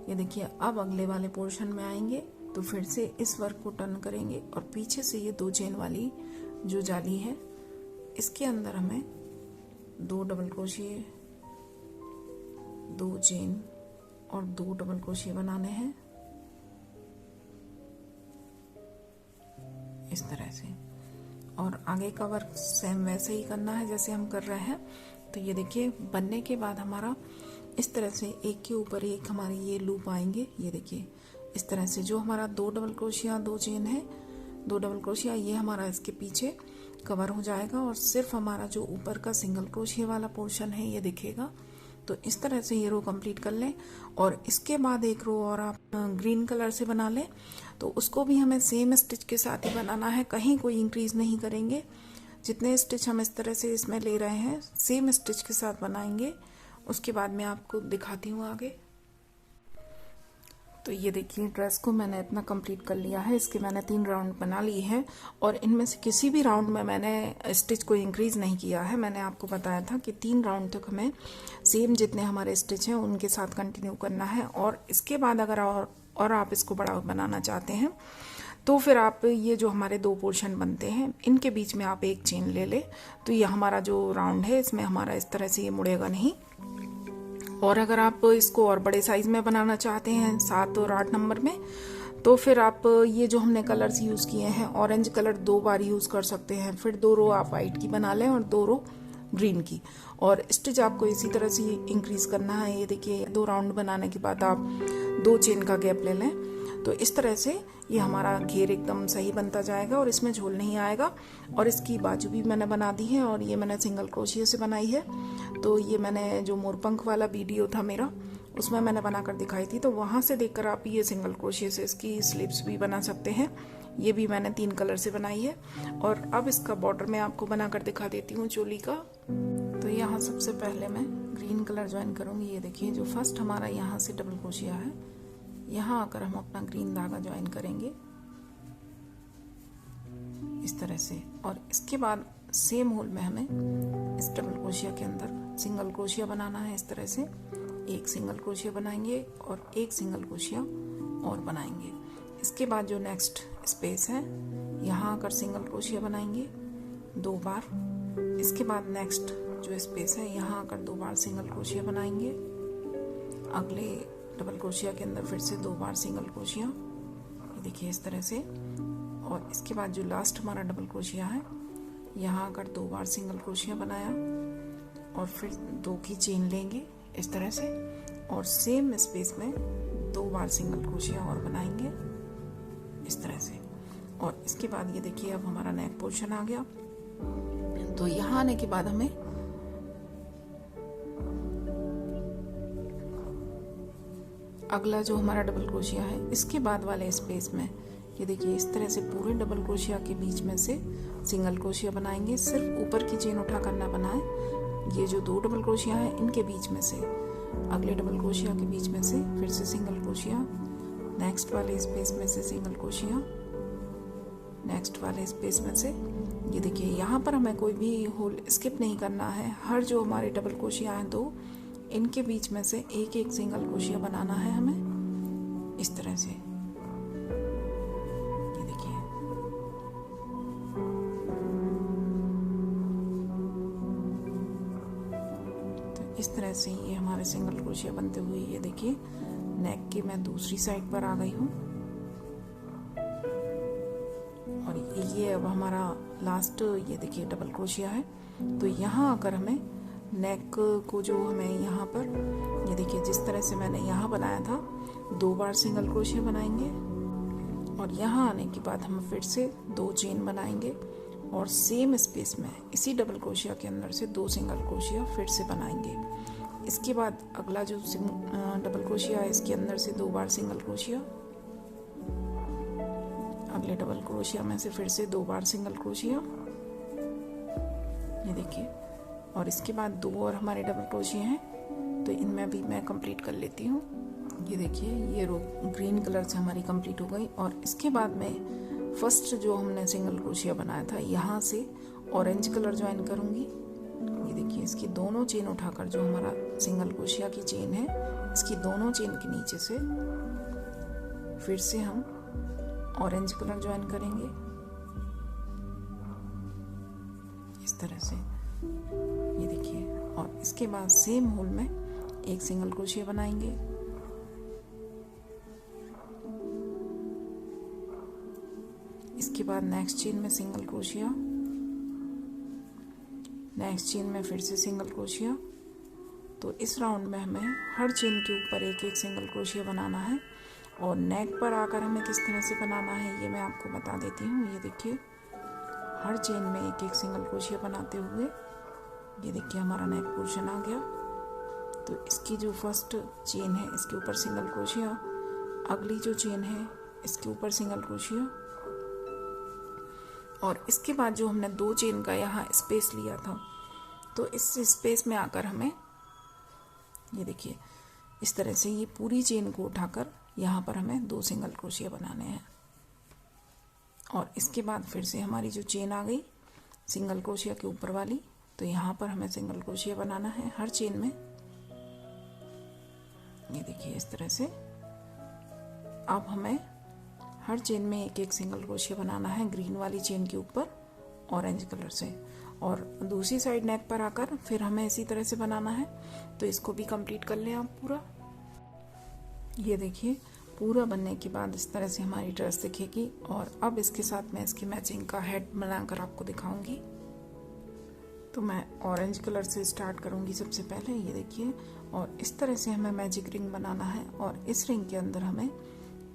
ये देखिए अब अगले वाले पोर्शन में आएंगे तो फिर से इस वर्क को टर्न करेंगे और पीछे से ये 2 चेन वाली जो जाली है इसके अंदर हमें 2 डबल क्रोशिया, 2 चेन और 2 डबल क्रोशिया बनाने हैं इस तरह से। और आगे का वर्क सेम वैसे ही करना है जैसे हम कर रहे हैं। तो ये देखिए बनने के बाद हमारा इस तरह से एक के ऊपर एक हमारे ये लूप आएंगे। ये देखिए इस तरह से जो हमारा 2 डबल क्रोशिया 2 चेन है, 2 डबल क्रोशिया, ये हमारा इसके पीछे कवर हो जाएगा और सिर्फ हमारा जो ऊपर का सिंगल क्रोशिया वाला पोर्शन है ये दिखेगा। तो इस तरह से ये रो कंप्लीट कर लें। और इसके बाद एक रो और आप ग्रीन कलर से बना लें। तो उसको भी हमें सेम स्टिच के साथ ही बनाना है, कहीं कोई इंक्रीज नहीं करेंगे। जितने स्टिच हम इस तरह से इसमें ले रहे हैं सेम स्टिच के साथ बनाएंगे। उसके बाद मैं आपको दिखाती हूँ आगे। तो ये देखिए ड्रेस को मैंने इतना कंप्लीट कर लिया है। इसके मैंने 3 राउंड बना लिए हैं और इनमें से किसी भी राउंड में मैंने स्टिच को इंक्रीज नहीं किया है। मैंने आपको बताया था कि 3 राउंड तक हमें सेम जितने हमारे स्टिच हैं उनके साथ कंटिन्यू करना है। और इसके बाद अगर और आप इसको बड़ा बनाना चाहते हैं तो फिर आप ये जो हमारे 2 पोर्शन बनते हैं इनके बीच में आप एक चेन ले ले। तो ये हमारा जो राउंड है इसमें हमारा इस तरह से ये मुड़ेगा नहीं। और अगर आप इसको और बड़े साइज में बनाना चाहते हैं 7 और 8 नंबर में, तो फिर आप ये जो हमने कलर्स यूज किए हैं ऑरेंज कलर 2 बार यूज कर सकते हैं। फिर 2 रो आप वाइट की बना लें और 2 रो ग्रीन की। और स्टिच आपको इसी तरह से इंक्रीज करना है। ये देखिए 2 राउंड बनाने के बाद आप 2 चेन का गैप ले लें। तो इस तरह से ये हमारा घेर एकदम सही बनता जाएगा और इसमें झोल नहीं आएगा। और इसकी बाजू भी मैंने बना दी है और ये मैंने सिंगल क्रोशिया से बनाई है। तो ये मैंने जो मोरपंख वाला वीडियो था मेरा उसमें मैंने बनाकर दिखाई थी, तो वहाँ से देखकर आप ये सिंगल क्रोशिया से इसकी स्लीव्स भी बना सकते हैं। ये भी मैंने 3 कलर से बनाई है। और अब इसका बॉर्डर मैं आपको बनाकर दिखा देती हूँ चोली का। तो यहाँ सबसे पहले मैं ग्रीन कलर ज्वाइन करूँगी। ये देखिए जो फर्स्ट हमारा यहाँ से डबल क्रोशिया है, यहाँ आकर हम अपना ग्रीन धागा ज्वाइन करेंगे इस तरह से। और इसके बाद सेम होल में हमें इस डबल क्रोशिया के अंदर सिंगल क्रोशिया बनाना है इस तरह से। एक सिंगल क्रोशिया बनाएंगे और एक सिंगल क्रोशिया और बनाएंगे। इसके बाद जो नेक्स्ट स्पेस है यहाँ आकर सिंगल क्रोशिया बनाएंगे 2 बार। इसके बाद नेक्स्ट जो स्पेस है यहाँ आकर 2 बार सिंगल क्रोशिया बनाएंगे। अगले डबल क्रोशिया के अंदर फिर से 2 बार सिंगल क्रोशिया, ये देखिए इस तरह से। और इसके बाद जो लास्ट हमारा डबल क्रोशिया है यहाँ आकर 2 बार सिंगल क्रोशिया बनाया और फिर 2 की चेन लेंगे इस तरह से और सेम स्पेस में 2 बार सिंगल क्रोशिया और बनाएंगे इस तरह से। और इसके बाद ये देखिए अब हमारा नेक पोर्शन आ गया। तो यहाँ आने के बाद हमें अगला जो हमारा डबल क्रोशिया है इसके बाद वाले स्पेस में ये देखिए इस तरह से पूरे डबल क्रोशिया के बीच में से सिंगल क्रोशिया बनाएंगे। सिर्फ ऊपर की चेन उठा कर ना बनाएं। ये जो 2 डबल क्रोशिया है इनके बीच में से अगले डबल क्रोशिया के बीच में से फिर से सिंगल क्रोशिया, नेक्स्ट वाले स्पेस में से सिंगल क्रोशिया, नेक्स्ट वाले स्पेस में से। ये देखिए यहाँ पर हमें कोई भी होल स्किप नहीं करना है। हर जो हमारे डबल क्रोशिया हैं 2 इनके बीच में से एक एक सिंगल क्रोशिया बनाना है हमें इस तरह से। ये देखिए तो इस तरह से ये हमारे सिंगल क्रोशिया बनते हुए ये देखिए नेक की मैं दूसरी साइड पर आ गई हूँ। और ये अब हमारा लास्ट ये देखिए डबल क्रोशिया है। तो यहाँ आकर हमें नेक को जो हमें यहाँ पर ये देखिए जिस तरह से मैंने यहाँ बनाया था 2 बार सिंगल क्रोशिया बनाएंगे और यहाँ आने के बाद हम फिर से 2 चेन बनाएंगे और सेम स्पेस में इसी डबल क्रोशिया के अंदर से 2 सिंगल क्रोशिया फिर से बनाएंगे। इसके बाद अगला जो डबल क्रोशिया है इसके अंदर से 2 बार सिंगल क्रोशिया, अगले डबल क्रोशिया में से फिर से 2 बार सिंगल क्रोशिया, ये देखिए। और इसके बाद 2 और हमारे डबल क्रोशिया हैं, तो इनमें भी मैं कंप्लीट कर लेती हूँ। ये देखिए, ये रो ग्रीन कलर से हमारी कंप्लीट हो गई। और इसके बाद में फर्स्ट जो हमने सिंगल क्रोशिया बनाया था यहाँ से ऑरेंज कलर ज्वाइन करूँगी। ये देखिए, इसकी दोनों चेन उठाकर जो हमारा सिंगल क्रोशिया की चेन है, इसकी दोनों चेन के नीचे से फिर से हम ऑरेंज कलर ज्वाइन करेंगे इस तरह से, ये देखिए। और इसके बाद सेम होल में एक सिंगल क्रोशिया बनाएंगे। इसके बाद नेक्स्ट चेन में सिंगल क्रोशिया, नेक्स्ट चेन में फिर से सिंगल क्रोशिया। तो इस राउंड में हमें हर चेन के ऊपर एक एक सिंगल क्रोशिया बनाना है। और नेक पर आकर हमें किस तरह से बनाना है ये मैं आपको बता देती हूँ। ये देखिए, हर चेन में एक एक सिंगल क्रोशिया बनाते हुए, ये देखिए हमारा नेक पोर्शन आ गया। तो इसकी जो फर्स्ट चेन है इसके ऊपर सिंगल क्रोशिया, अगली जो चेन है इसके ऊपर सिंगल क्रोशिया, और इसके बाद जो हमने 2 चेन का यहाँ स्पेस लिया था, तो इस स्पेस में आकर हमें ये देखिए इस तरह से ये पूरी चेन को उठाकर यहाँ पर हमें 2 सिंगल क्रोशिया बनाने हैं। और इसके बाद फिर से हमारी जो चेन आ गई सिंगल क्रोशिया के ऊपर वाली, तो यहाँ पर हमें सिंगल क्रोशिया बनाना है हर चेन में। ये देखिए इस तरह से। अब हमें हर चेन में एक एक सिंगल क्रोशिया बनाना है ग्रीन वाली चेन के ऊपर ऑरेंज कलर से। और दूसरी साइड नेक पर आकर फिर हमें इसी तरह से बनाना है। तो इसको भी कंप्लीट कर लें आप पूरा। ये देखिए, पूरा बनने के बाद इस तरह से हमारी ड्रेस दिखेगी। और अब इसके साथ मैं इसकी मैचिंग का हेड बनाकर आपको दिखाऊंगी। तो मैं ऑरेंज कलर से स्टार्ट करूंगी सबसे पहले, ये देखिए। और इस तरह से हमें मैजिक रिंग बनाना है। और इस रिंग के अंदर हमें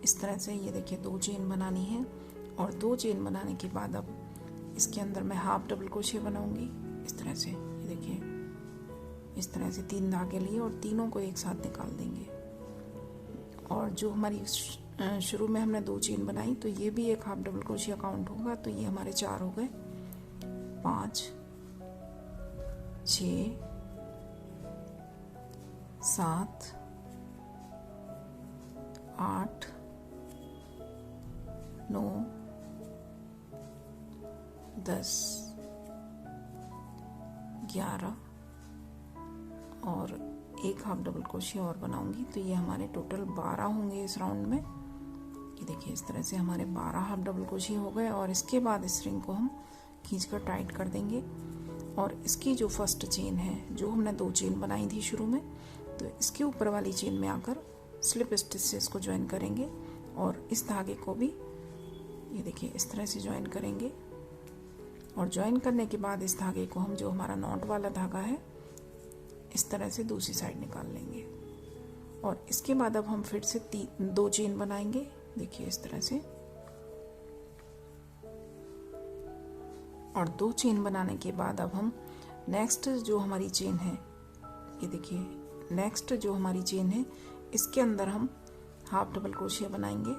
इस तरह से ये देखिए 2 चेन बनानी है। और 2 चेन बनाने के बाद अब इसके अंदर मैं हाफ डबल क्रोशिया बनाऊंगी इस तरह से। ये देखिए इस तरह से 3 धागे लिए और तीनों को एक साथ निकाल देंगे। और जो हमारी शुरू में हमने 2 चेन बनाई, तो ये भी एक हाफ डबल क्रोशिया काउंट होगा। तो ये हमारे 4 हो गए, 5 6 7 8 9 10 11 और एक हाफ डबल क्रोशिया और बनाऊंगी। तो ये हमारे टोटल 12 होंगे इस राउंड में। ये देखिए इस तरह से हमारे 12 हाफ डबल क्रोशिया हो गए। और इसके बाद इस रिंग को हम खींचकर टाइट कर देंगे। और इसकी जो फर्स्ट चेन है, जो हमने 2 चेन बनाई थी शुरू में, तो इसके ऊपर वाली चेन में आकर स्लिप स्टिच से इसको ज्वाइन करेंगे। और इस धागे को भी ये देखिए इस तरह से ज्वाइन करेंगे। और ज्वाइन करने के बाद इस धागे को हम, जो हमारा नॉट वाला धागा है, इस तरह से दूसरी साइड निकाल लेंगे। और इसके बाद अब हम फिर से 2 चेन बनाएंगे, देखिए इस तरह से। और 2 चेन बनाने के बाद अब हम नेक्स्ट जो हमारी चेन है, ये देखिए नेक्स्ट जो हमारी चेन है, इसके अंदर हम हाफ डबल क्रोशिया बनाएंगे।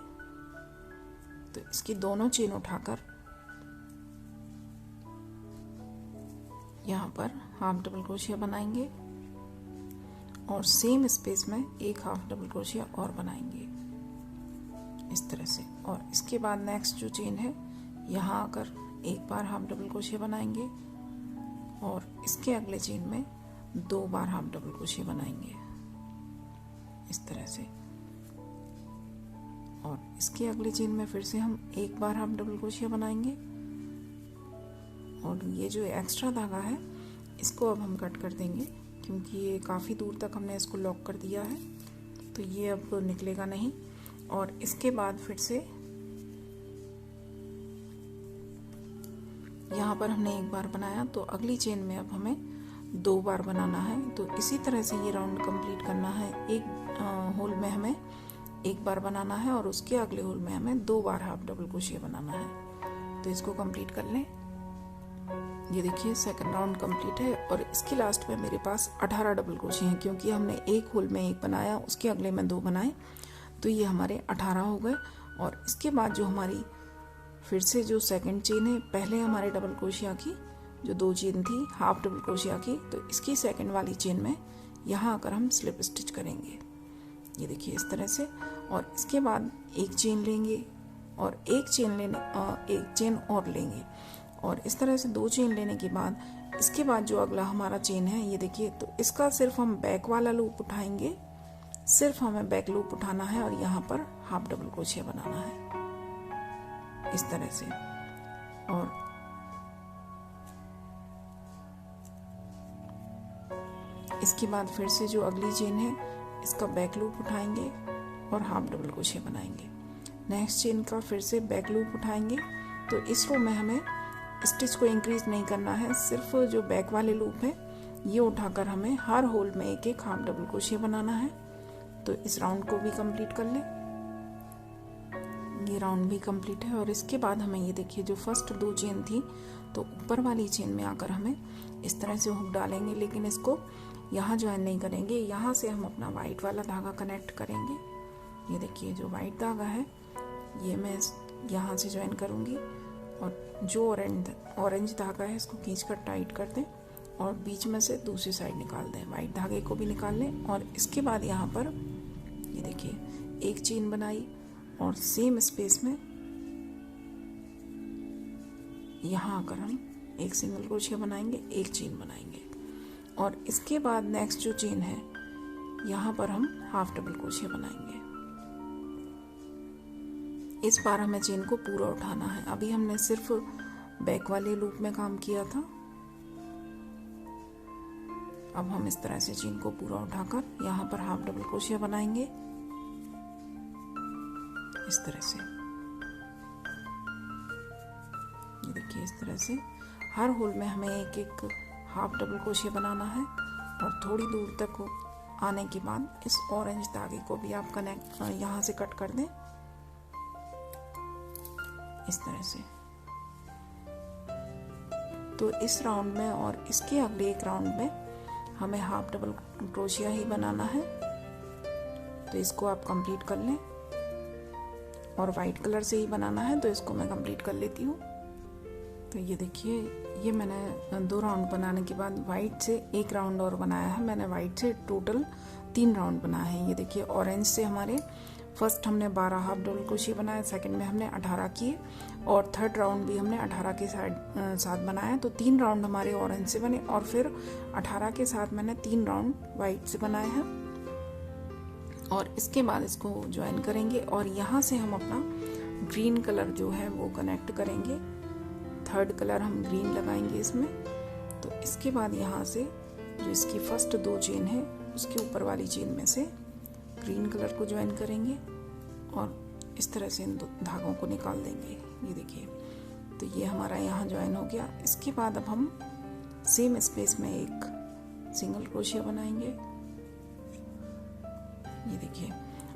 तो इसकी दोनों चेन उठाकर यहाँ पर हाफ डबल क्रोशिया बनाएंगे। और सेम स्पेस में एक हाफ डबल क्रोशिया और बनाएंगे इस तरह से। और इसके बाद नेक्स्ट जो चेन है, यहाँ आकर एक बार हाफ डबल क्रोशिया बनाएंगे। और इसके अगले चेन में 2 बार हाफ डबल क्रोशिया बनाएंगे इस तरह से। और इसके अगले चेन में फिर से हम एक बार हाफ डबल क्रोशिया बनाएंगे। और ये जो एक्स्ट्रा धागा है, इसको अब हम कट कर देंगे, क्योंकि ये काफ़ी दूर तक हमने इसको लॉक कर दिया है, तो ये अब निकलेगा नहीं। और इसके बाद फिर से यहाँ पर हमने एक बार बनाया, तो अगली चेन में अब हमें 2 बार बनाना है। तो इसी तरह से ये राउंड कंप्लीट करना है। एक होल में हमें एक बार बनाना है और उसके अगले होल में हमें 2 बार हाफ डबल क्रोशिया बनाना है। तो इसको कंप्लीट कर लें। ये देखिए सेकंड राउंड कंप्लीट है और इसके लास्ट में मेरे पास 18 डबल क्रोशिया हैं, क्योंकि हमने एक होल में एक बनाया, उसके अगले में 2 बनाए, तो ये हमारे 18 हो गए। और इसके बाद जो हमारी फिर से जो सेकंड चेन है, पहले हमारे डबल क्रोशिया की जो 2 चेन थी हाफ डबल क्रोशिया की, तो इसकी सेकंड वाली चेन में यहाँ आकर हम स्लिप स्टिच करेंगे। ये देखिए इस तरह से। और इसके बाद एक चेन लेंगे और एक चेन और लेंगे, और इस तरह से 2 चेन लेने के बाद इसके बाद जो अगला हमारा चेन है, ये देखिए, तो इसका सिर्फ हम बैक वाला लूप उठाएंगे, सिर्फ हमें बैक लूप उठाना है और यहाँ पर हाफ डबल क्रोशिया बनाना है इस तरह से। और इसके बाद फिर से जो अगली चेन है, इसका बैक लूप उठाएंगे और हाफ डबल क्रोशिया बनाएंगे। नेक्स्ट चेन का फिर से बैक लूप उठाएंगे। तो इस रो में हमें स्टिच को इंक्रीज नहीं करना है, सिर्फ जो बैक वाले लूप है ये उठाकर हमें हर होल में एक एक हाफ डबल क्रोशिया बनाना है। तो इस राउंड को भी कंप्लीट कर लें। ये राउंड भी कंप्लीट है और इसके बाद हमें ये देखिए जो फर्स्ट 2 चेन थी, तो ऊपर वाली चेन में आकर हमें इस तरह से हुक डालेंगे, लेकिन इसको यहाँ ज्वाइन नहीं करेंगे, यहाँ से हम अपना वाइट वाला धागा कनेक्ट करेंगे। ये देखिए जो वाइट धागा है ये मैं यहाँ से ज्वाइन करूँगी, और जो ऑरेंज धागा है इसको खींच कर टाइट कर दें और बीच में से दूसरी साइड निकाल दें, वाइट धागे को भी निकाल लें। और इसके बाद यहाँ पर ये देखिए एक चेन बनाई और सेम स्पेस में यहाँ आकर हम एक सिंगल क्रोशिया बनाएंगे, एक चेन बनाएंगे, और इसके बाद नेक्स्ट जो चेन है यहाँ पर हम हाफ डबल क्रोशिया बनाएंगे। इस बार हमें चेन को पूरा उठाना है। अभी हमने सिर्फ बैक वाले लूप में काम किया था, अब हम इस तरह से चेन को पूरा उठाकर यहाँ पर हाफ डबल क्रोशिया बनाएंगे इस तरह से। ये देखिए इस तरह से हर होल में हमें एक एक हाफ डबल क्रोशिया बनाना है, और थोड़ी दूर तक आने के बाद इस ऑरेंज धागे को भी आप कनेक्ट यहाँ से कट कर दें इस तरह से। तो इस राउंड में और इसके अगले एक राउंड में हमें हाफ डबल क्रोशिया ही बनाना है, तो इसको आप कंप्लीट कर लें। और वाइट कलर से ही बनाना है, तो इसको मैं कंप्लीट कर लेती हूँ। तो ये देखिए ये मैंने 2 राउंड बनाने के बाद वाइट से एक राउंड और बनाया है। मैंने वाइट से टोटल 3 राउंड बनाए हैं। ये देखिए ऑरेंज से हमारे फर्स्ट हमने 12 हाफ डबल क्रोशिया बनाया, सेकंड में हमने 18 किए, और थर्ड राउंड भी हमने 18 के साथ बनाया। तो 3 राउंड हमारे ऑरेंज से बने, और फिर 18 के साथ मैंने 3 राउंड वाइट से बनाए हैं। और इसके बाद इसको ज्वाइन करेंगे, और यहाँ से हम अपना ग्रीन कलर जो है वो कनेक्ट करेंगे। थर्ड कलर हम ग्रीन लगाएंगे इसमें। तो इसके बाद यहाँ से जो इसकी फर्स्ट 2 चेन है उसके ऊपर वाली चेन में से ग्रीन कलर को ज्वाइन करेंगे, और इस तरह से इन धागों को निकाल देंगे। ये देखिए तो ये हमारा यहाँ ज्वाइन हो गया। इसके बाद अब हम सेम स्पेस में एक सिंगल क्रोशिया बनाएंगे, ये देखिए,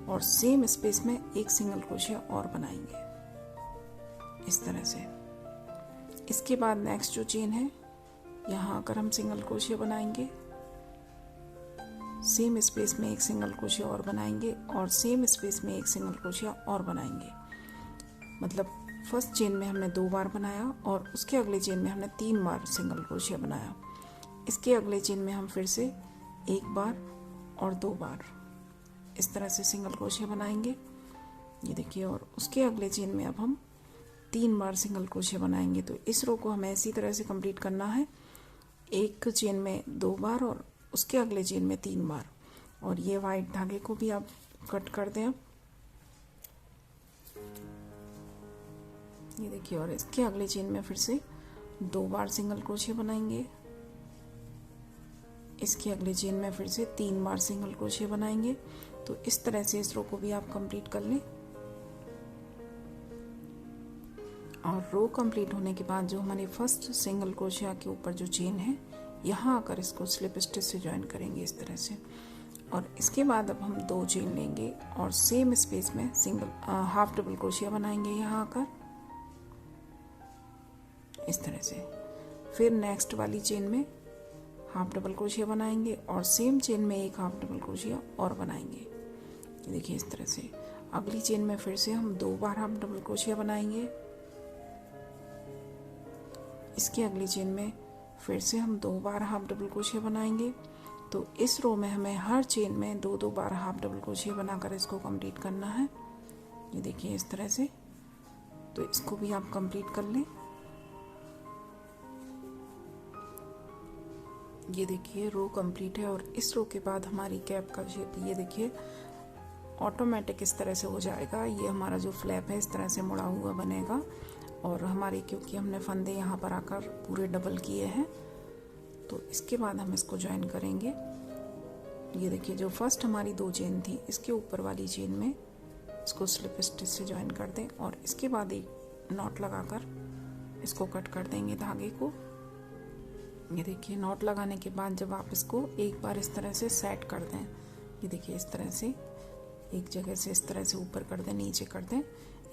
और सेम स्पेस में एक सिंगल क्रोशिया और बनाएंगे इस तरह से। इसके बाद नेक्स्ट जो चेन है यहाँ आकर हम सिंगल क्रोशिया बनाएंगे, सेम स्पेस में एक सिंगल क्रोशिया और बनाएंगे, और सेम स्पेस में एक सिंगल क्रोशिया और बनाएंगे। मतलब फर्स्ट चेन में हमने 2 बार बनाया, और उसके अगले चेन में हमने 3 बार सिंगल क्रोशिया बनाया। इसके अगले चेन में हम फिर से 1 बार और 2 बार इस तरह से सिंगल क्रोशिया बनाएंगे, ये देखिए। और उसके अगले चेन में अब हम 3 बार सिंगल क्रोशिया बनाएंगे। तो इस रो को हमें इसी तरह से कंप्लीट करना है, एक चेन में 2 बार और उसके अगले चेन में 3 बार। और ये वाइट धागे को भी आप कट कर दें अब, ये देखिए। और इसके अगले चेन में फिर से 2 बार सिंगल क्रोशिया बनाएंगे, इसके अगले चेन में फिर से 3 बार सिंगल क्रोशिया बनाएंगे। तो इस तरह से इस रो को भी आप कंप्लीट कर लें। और रो कंप्लीट होने के बाद जो हमारी फर्स्ट सिंगल क्रोशिया के ऊपर जो चेन है यहाँ आकर इसको स्लिप स्टिच से ज्वाइन करेंगे इस तरह से। और इसके बाद अब हम 2 चेन लेंगे और सेम स्पेस में हाफ डबल क्रोशिया बनाएंगे यहाँ आकर इस तरह से। फिर नेक्स्ट वाली चेन में हाफ डबल क्रोशिया बनाएंगे और सेम चेन में एक हाफ डबल क्रोशिया और बनाएंगे। ये देखिए इस तरह से। अगली चेन में फिर से हम 2 बार हाफ डबल क्रोशिया बनाएंगे। इसकी अगली चेन में फिर से हम 2 बार हाफ डबल क्रोशिया बनाएंगे। तो इस रो में हमें हर चेन में 2-2 बार हाफ डबल क्रोशिया बनाकर इसको कंप्लीट करना है। ये देखिए इस तरह से। तो इसको भी आप कंप्लीट कर लें। ये देखिए रो कंप्लीट है और इस रो के बाद हमारी कैप का शेप ये देखिए ऑटोमेटिक इस तरह से हो जाएगा। ये हमारा जो फ्लैप है इस तरह से मुड़ा हुआ बनेगा और हमारे क्योंकि हमने फंदे यहाँ पर आकर पूरे डबल किए हैं, तो इसके बाद हम इसको ज्वाइन करेंगे। ये देखिए जो फर्स्ट हमारी 2 चेन थी इसके ऊपर वाली चेन में इसको स्लिप स्टिच से ज्वाइन कर दें और इसके बाद एक नॉट लगाकर इसको कट कर देंगे धागे को। ये देखिए नॉट लगाने के बाद जब आप इसको एक बार इस तरह से सेट कर दें, ये देखिए इस तरह से एक जगह से इस तरह से ऊपर कर दें, नीचे कर दें,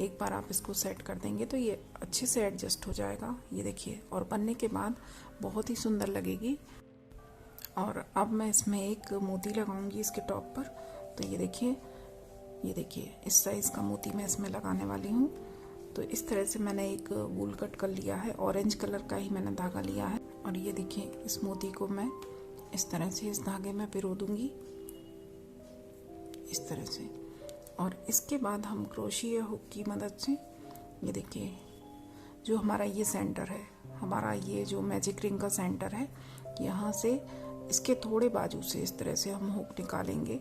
एक बार आप इसको सेट कर देंगे तो ये अच्छे से एडजस्ट हो जाएगा। ये देखिए और बनने के बाद बहुत ही सुंदर लगेगी। और अब मैं इसमें एक मोती लगाऊंगी इसके टॉप पर। तो ये देखिए इस साइज़ का मोती मैं इसमें लगाने वाली हूँ। तो इस तरह से मैंने एक वूल कट कर लिया है, ऑरेंज कलर का ही मैंने धागा लिया है और ये देखिए इस मोती को मैं इस तरह से इस धागे में पिरो दूंगी इस तरह से। और इसके बाद हम क्रोशिया हुक की मदद से ये देखिए जो हमारा ये सेंटर है, हमारा ये जो मैजिक रिंग का सेंटर है, यहाँ से इसके थोड़े बाजू से इस तरह से हम हुक निकालेंगे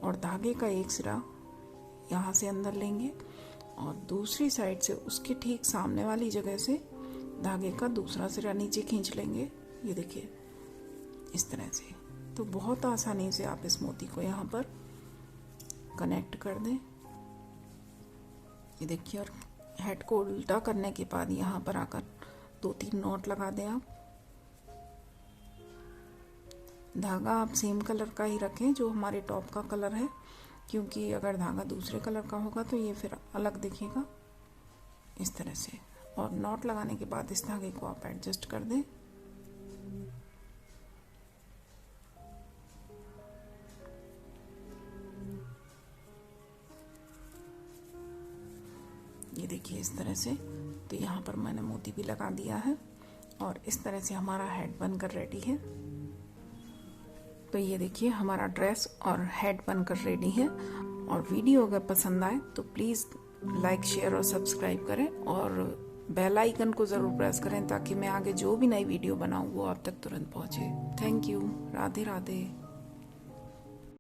और धागे का एक सिरा यहाँ से अंदर लेंगे और दूसरी साइड से उसके ठीक सामने वाली जगह से धागे का दूसरा सिरा नीचे खींच लेंगे। ये देखिए इस तरह से। तो बहुत आसानी से आप इस मोती को यहाँ पर कनेक्ट कर दें। ये देखिए और हेड को उल्टा करने के बाद यहाँ पर आकर 2-3 नॉट लगा दें आप। धागा आप सेम कलर का ही रखें जो हमारे टॉप का कलर है, क्योंकि अगर धागा दूसरे कलर का होगा तो ये फिर अलग दिखेगा इस तरह से। और नॉट लगाने के बाद इस धागे को आप एडजस्ट कर दें। ये देखिए इस तरह से। तो यहाँ पर मैंने मोती भी लगा दिया है और इस तरह से हमारा हेड बनकर रेडी है। तो ये देखिए हमारा ड्रेस और हेड बनकर रेडी है। और वीडियो अगर पसंद आए तो प्लीज़ लाइक शेयर और सब्सक्राइब करें और बेल आइकन को ज़रूर प्रेस करें ताकि मैं आगे जो भी नई वीडियो बनाऊँ वो आप तक तुरंत पहुँचे। Thank you. राधे राधे।